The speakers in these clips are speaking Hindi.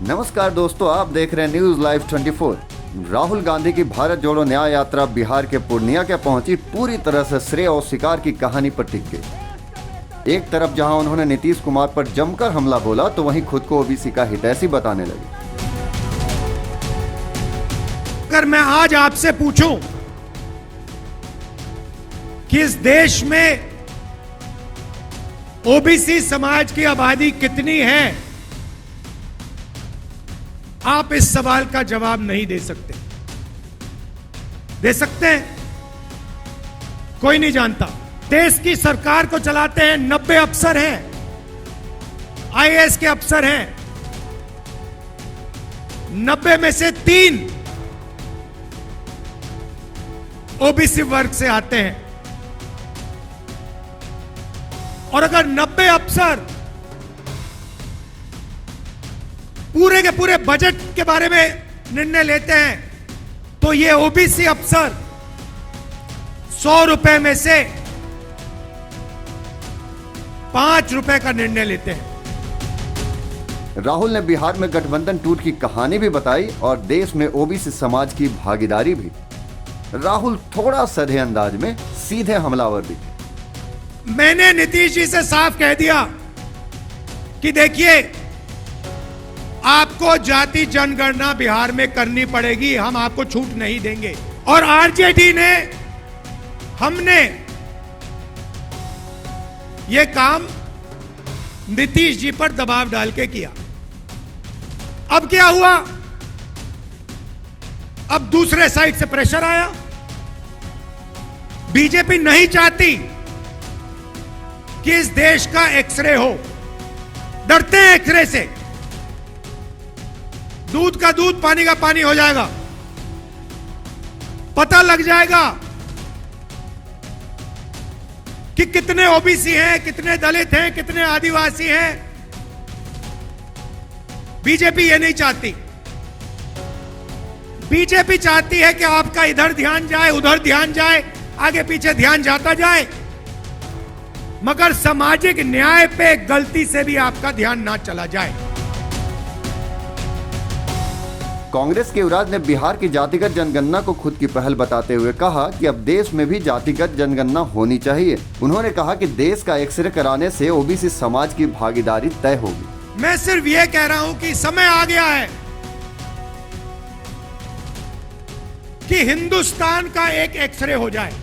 नमस्कार दोस्तों, आप देख रहे हैं न्यूज लाइव 24। राहुल गांधी की भारत जोड़ो न्याय यात्रा बिहार के पूर्णिया के पहुंची पूरी तरह से श्रेय और शिकार की कहानी पर टिक गई। एक तरफ जहां उन्होंने नीतीश कुमार पर जमकर हमला बोला, तो वहीं खुद को ओबीसी का हितैषी बताने लगे। अगर मैं आज आपसे पूछूं कि इस देश में ओबीसी समाज की आबादी कितनी है, आप इस सवाल का जवाब नहीं दे सकते। दे सकते हैं? कोई नहीं जानता। देश की सरकार को चलाते हैं 90 अफसर हैं, आईएएस के अफसर हैं। 90 में से 3 ओबीसी वर्ग से आते हैं। और अगर 90 अफसर पूरे के पूरे बजट के बारे में निर्णय लेते हैं, तो ये ओबीसी अफसर 100 रुपए में से 5 रुपए का निर्णय लेते हैं। राहुल ने बिहार में गठबंधन टूट की कहानी भी बताई और देश में ओबीसी समाज की भागीदारी भी। राहुल थोड़ा सधे अंदाज में सीधे हमलावर दिखे। मैंने नीतीश जी से साफ कह दिया कि देखिए, आपको जाति जनगणना बिहार में करनी पड़ेगी, हम आपको छूट नहीं देंगे। और आरजेडी ने, हमने यह काम नीतीश जी पर दबाव डाल के किया। अब क्या हुआ? अब दूसरे साइड से प्रेशर आया। बीजेपी नहीं चाहती कि इस देश का एक्सरे हो। डरते हैं एक्सरे से। दूध का दूध, पानी का पानी हो जाएगा। पता लग जाएगा कि कितने ओबीसी हैं, कितने दलित हैं, कितने आदिवासी हैं। बीजेपी ये नहीं चाहती। बीजेपी चाहती है कि आपका इधर ध्यान जाए, उधर ध्यान जाए, आगे पीछे ध्यान जाता जाए, मगर सामाजिक न्याय पे गलती से भी आपका ध्यान ना चला जाए। कांग्रेस के युवराज ने बिहार की जातिगत जनगणना को खुद की पहल बताते हुए कहा कि अब देश में भी जातिगत जनगणना होनी चाहिए। उन्होंने कहा कि देश का एक्सरे कराने से ओबीसी समाज की भागीदारी तय होगी। मैं सिर्फ ये कह रहा हूं कि समय आ गया है कि हिंदुस्तान का एक एक्सरे हो जाए।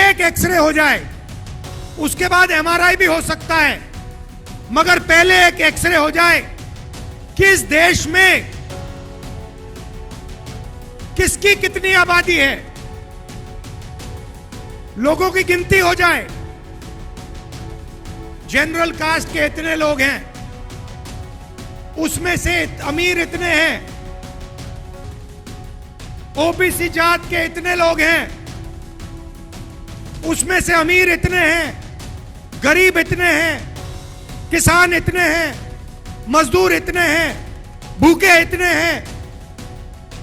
एक एक्सरे हो जाए, उसके बाद एमआरआई भी हो सकता है, मगर पहले एक एक्सरे हो जाए कि इस देश में किसकी कितनी आबादी है, लोगों की गिनती हो जाए। जनरल कास्ट के इतने लोग हैं, उसमें से अमीर इतने हैं, ओबीसी जात के इतने लोग हैं, उसमें से अमीर इतने हैं, गरीब इतने हैं, किसान इतने हैं, मजदूर इतने हैं, भूखे इतने हैं,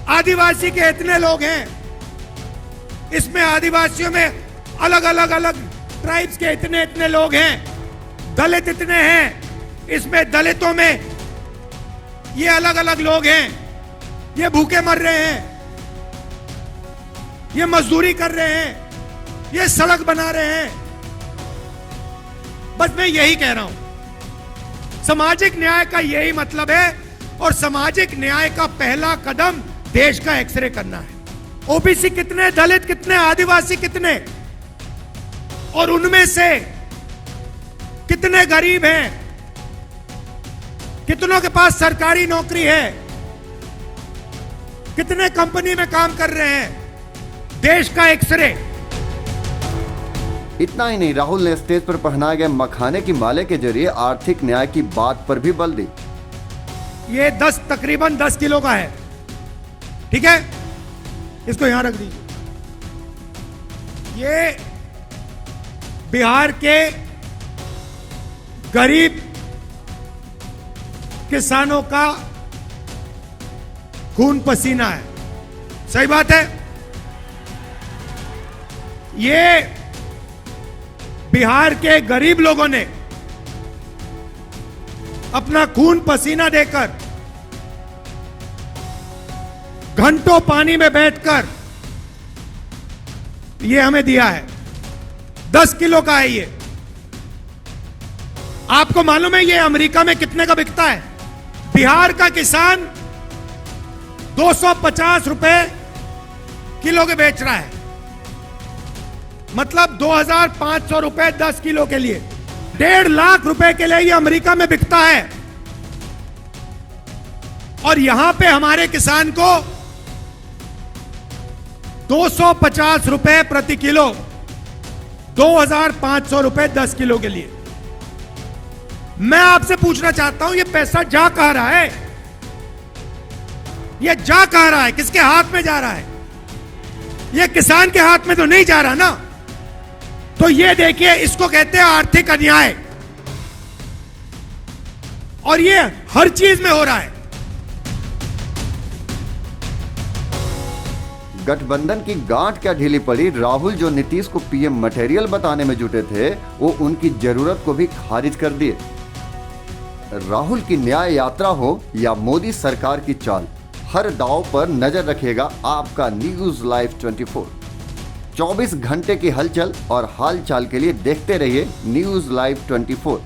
आदिवासी के इतने लोग हैं। इसमें आदिवासियों में अलग अलग ट्राइब्स के इतने इतने लोग हैं, दलित इतने हैं, इसमें दलितों में ये अलग अलग लोग हैं। ये भूखे मर रहे हैं, ये मजदूरी कर रहे हैं, ये सड़क बना रहे हैं। बस मैं यही कह रहा हूं, सामाजिक न्याय का यही मतलब है। और सामाजिक न्याय का पहला कदम देश का एक्सरे करना है। ओबीसी कितने, दलित कितने, आदिवासी कितने, और उनमें से कितने गरीब हैं, कितनों के पास सरकारी नौकरी है, कितने कंपनी में काम कर रहे हैं। देश का एक्सरे। इतना ही नहीं, राहुल ने स्टेज पर पहनाए गए मखाने की माले के जरिए आर्थिक न्याय की बात पर भी बल दी। ये तकरीबन 10 किलो का है, ठीक है? इसको यहां रख दीजिए। ये बिहार के गरीब किसानों का खून पसीना है। सही बात है। ये बिहार के गरीब लोगों ने अपना खून पसीना देकर, घंटों पानी में बैठकर ये हमें दिया है। 10 किलो का है ये। आपको मालूम है ये अमेरिका में कितने का बिकता है? बिहार का किसान 250 रुपए किलो के बेच रहा है, मतलब 2500 रुपए 10 किलो के लिए। 1.5 लाख रुपए के लिए ये अमेरिका में बिकता है, और यहां पे हमारे किसान को 250 रुपए प्रति किलो, 2500 रुपए 10 किलो के लिए। मैं आपसे पूछना चाहता हूं, ये पैसा जा कहां रहा है? ये जा कहां रहा है? किसके हाथ में जा रहा है? ये किसान के हाथ में तो नहीं जा रहा ना। तो ये देखिए, इसको कहते हैं आर्थिक अन्याय, और ये हर चीज में हो रहा है। गठबंधन की गांठ क्या ढीली पड़ी? राहुल जो नीतीश को पीएम मटेरियल बताने में जुटे थे, वो उनकी जरूरत को भी खारिज कर दिए। राहुल की न्याय यात्रा हो या मोदी सरकार की चाल, हर दांव पर नजर रखेगा आपका न्यूज लाइव 24। 24 घंटे की हलचल और हाल चाल के लिए देखते रहिए न्यूज लाइव 24।